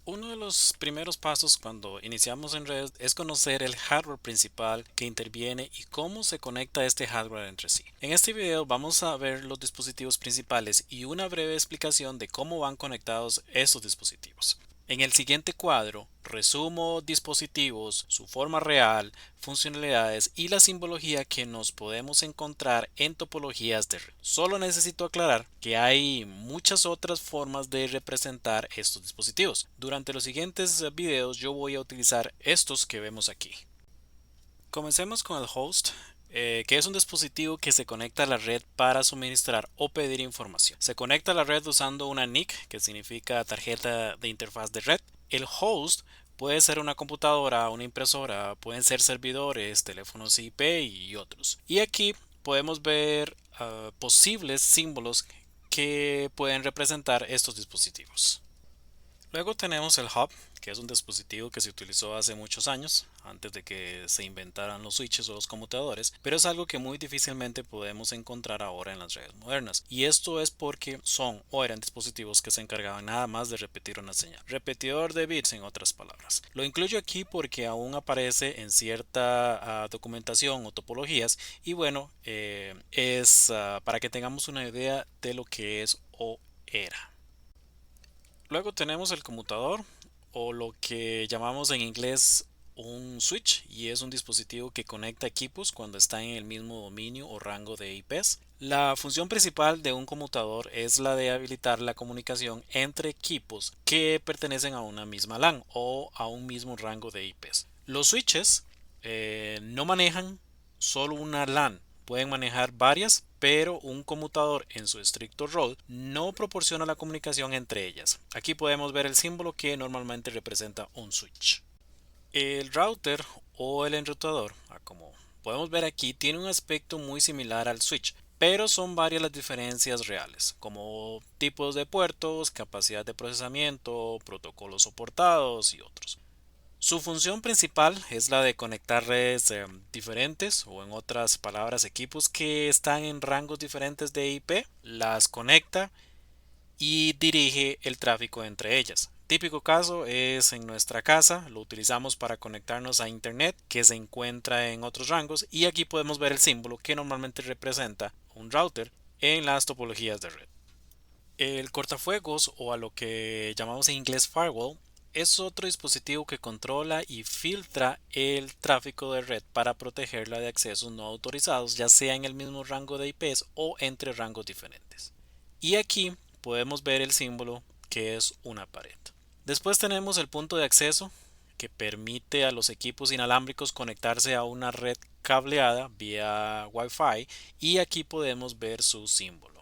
Uno de los primeros pasos cuando iniciamos en red es conocer el hardware principal que interviene y cómo se conecta este hardware entre sí. En este video vamos a ver los dispositivos principales y una breve explicación de cómo van conectados estos dispositivos. En el siguiente cuadro, resumo dispositivos, su forma real, funcionalidades y la simbología que nos podemos encontrar en topologías de red. Solo necesito aclarar que hay muchas otras formas de representar estos dispositivos. Durante los siguientes videos yo voy a utilizar estos que vemos aquí. Comencemos con el host, que es un dispositivo que se conecta a la red para suministrar o pedir información. Se conecta a la red usando una NIC, que significa tarjeta de interfaz de red. El host puede ser una computadora, una impresora, pueden ser servidores, teléfonos IP y otros. Y aquí podemos ver posibles símbolos que pueden representar estos dispositivos. Luego tenemos el hub, que es un dispositivo que se utilizó hace muchos años, antes de que se inventaran los switches o los conmutadores, pero es algo que muy difícilmente podemos encontrar ahora en las redes modernas. Y esto es porque son o eran dispositivos que se encargaban nada más de repetir una señal. Repetidor de bits en otras palabras. Lo incluyo aquí porque aún aparece en cierta documentación o topologías y bueno, es para que tengamos una idea de lo que es o era. Luego tenemos el conmutador o lo que llamamos en inglés un switch y es un dispositivo que conecta equipos cuando están en el mismo dominio o rango de IPs. La función principal de un conmutador es la de habilitar la comunicación entre equipos que pertenecen a una misma LAN o a un mismo rango de IPs. Los switches no manejan solo una LAN, pueden manejar varias, pero un conmutador en su estricto rol no proporciona la comunicación entre ellas. Aquí podemos ver el símbolo que normalmente representa un switch. El router o el enrutador, como podemos ver aquí, tiene un aspecto muy similar al switch, pero son varias las diferencias reales, como tipos de puertos, capacidad de procesamiento, protocolos soportados y otros. Su función principal es la de conectar redes diferentes o en otras palabras equipos que están en rangos diferentes de IP, las conecta y dirige el tráfico entre ellas. Típico caso es en nuestra casa, lo utilizamos para conectarnos a internet que se encuentra en otros rangos y aquí podemos ver el símbolo que normalmente representa un router en las topologías de red. El cortafuegos o a lo que llamamos en inglés firewall es otro dispositivo que controla y filtra el tráfico de red para protegerla de accesos no autorizados, ya sea en el mismo rango de IPs o entre rangos diferentes. Y aquí podemos ver el símbolo que es una pared. Después tenemos el punto de acceso que permite a los equipos inalámbricos conectarse a una red cableada vía Wi-Fi y aquí podemos ver su símbolo.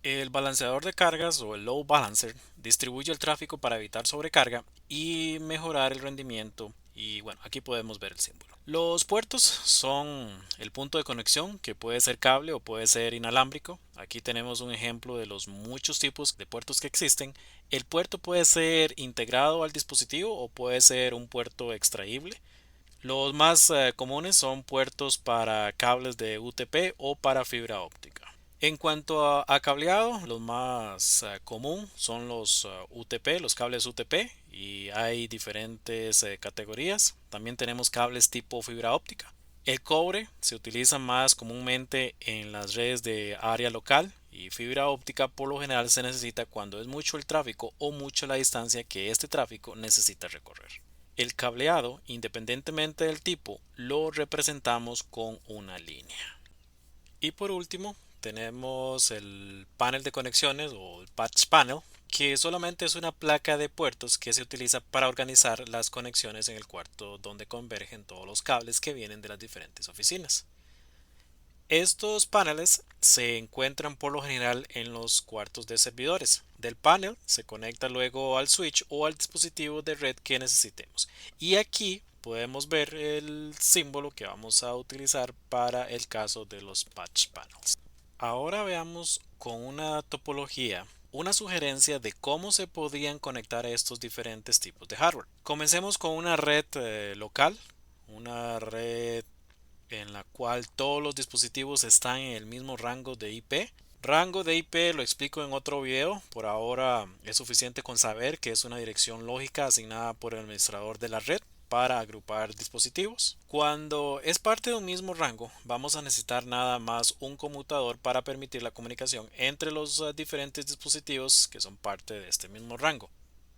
El balanceador de cargas o el load balancer distribuye el tráfico para evitar sobrecarga y mejorar el rendimiento y bueno, aquí podemos ver el símbolo. Los puertos son el punto de conexión que puede ser cable o puede ser inalámbrico. Aquí tenemos un ejemplo de los muchos tipos de puertos que existen. El puerto puede ser integrado al dispositivo o puede ser un puerto extraíble. Los más comunes son puertos para cables de UTP o para fibra óptica. En cuanto a cableado, los más común son los UTP, los cables UTP, y hay diferentes categorías. También tenemos cables tipo fibra óptica. El cobre se utiliza más comúnmente en las redes de área local y fibra óptica por lo general se necesita cuando es mucho el tráfico o mucho la distancia que este tráfico necesita recorrer. El cableado, independientemente del tipo, lo representamos con una línea. Y por último, tenemos el panel de conexiones o el patch panel, que solamente es una placa de puertos que se utiliza para organizar las conexiones en el cuarto donde convergen todos los cables que vienen de las diferentes oficinas. Estos paneles se encuentran por lo general en los cuartos de servidores. Del panel se conecta luego al switch o al dispositivo de red que necesitemos. Y aquí podemos ver el símbolo que vamos a utilizar para el caso de los patch panels. Ahora veamos con una topología una sugerencia de cómo se podrían conectar estos diferentes tipos de hardware. Comencemos con una red local, una red en la cual todos los dispositivos están en el mismo rango de IP. Rango de IP lo explico en otro video. Por ahora es suficiente con saber que es una dirección lógica asignada por el administrador de la red para agrupar dispositivos. Cuando es parte de un mismo rango, vamos a necesitar nada más un conmutador para permitir la comunicación entre los diferentes dispositivos que son parte de este mismo rango.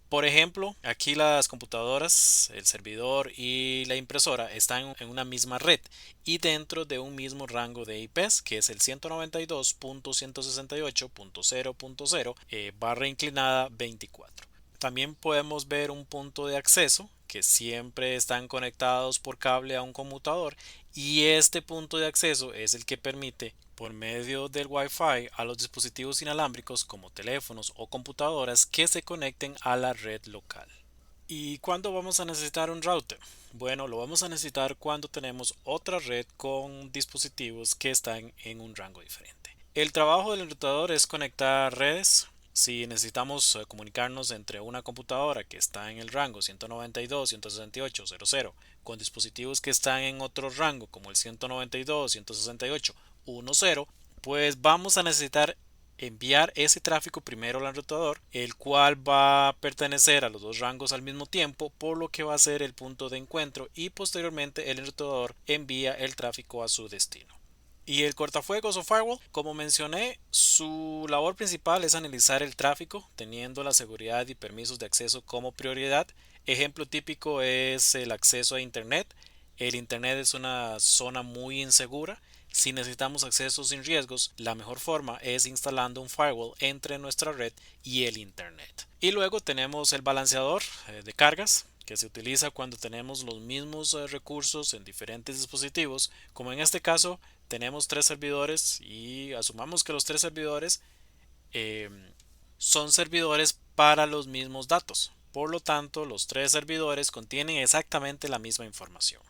Por ejemplo, aquí las computadoras, el servidor y la impresora están en una misma red y dentro de un mismo rango de IPs, que es el 192.168.0.0 barra inclinada 24. También podemos ver un punto de acceso que siempre están conectados por cable a un conmutador, y este punto de acceso es el que permite por medio del Wi-Fi a los dispositivos inalámbricos como teléfonos o computadoras que se conecten a la red local. ¿Y cuándo vamos a necesitar un router? Bueno, lo vamos a necesitar cuando tenemos otra red con dispositivos que están en un rango diferente. El trabajo del enrutador es conectar redes. Si necesitamos comunicarnos entre una computadora que está en el rango 192.168.0.0 con dispositivos que están en otro rango como el 192.168.1.0, pues vamos a necesitar enviar ese tráfico primero al enrutador, el cual va a pertenecer a los dos rangos al mismo tiempo, por lo que va a ser el punto de encuentro, y posteriormente el enrutador envía el tráfico a su destino. Y el cortafuegos o firewall, como mencioné, su labor principal es analizar el tráfico, teniendo la seguridad y permisos de acceso como prioridad. Ejemplo típico es el acceso a Internet. El Internet es una zona muy insegura. Si necesitamos acceso sin riesgos, la mejor forma es instalando un firewall entre nuestra red y el Internet. Y luego tenemos el balanceador de cargas, que se utiliza cuando tenemos los mismos recursos en diferentes dispositivos, como en este caso tenemos tres servidores y asumamos que los tres servidores eh, son servidores para los mismos datos. Por lo tanto, los tres servidores contienen exactamente la misma información.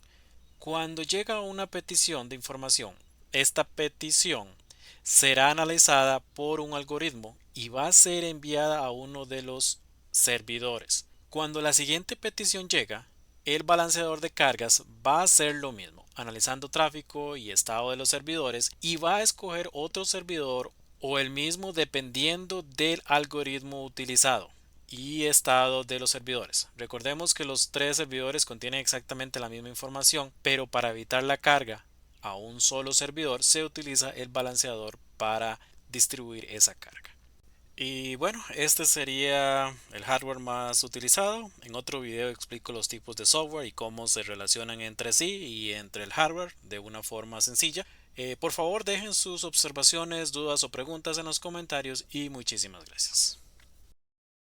Cuando llega una petición de información, esta petición será analizada por un algoritmo y va a ser enviada a uno de los servidores. Cuando la siguiente petición llega, el balanceador de cargas va a hacer lo mismo, analizando tráfico y estado de los servidores, y va a escoger otro servidor o el mismo dependiendo del algoritmo utilizado y estado de los servidores. Recordemos que los tres servidores contienen exactamente la misma información, pero para evitar la carga a un solo servidor se utiliza el balanceador para distribuir esa carga. Y bueno, este sería el hardware más utilizado. En otro video explico los tipos de software y cómo se relacionan entre sí y entre el hardware de una forma sencilla. Por favor, dejen sus observaciones, dudas o preguntas en los comentarios y muchísimas gracias.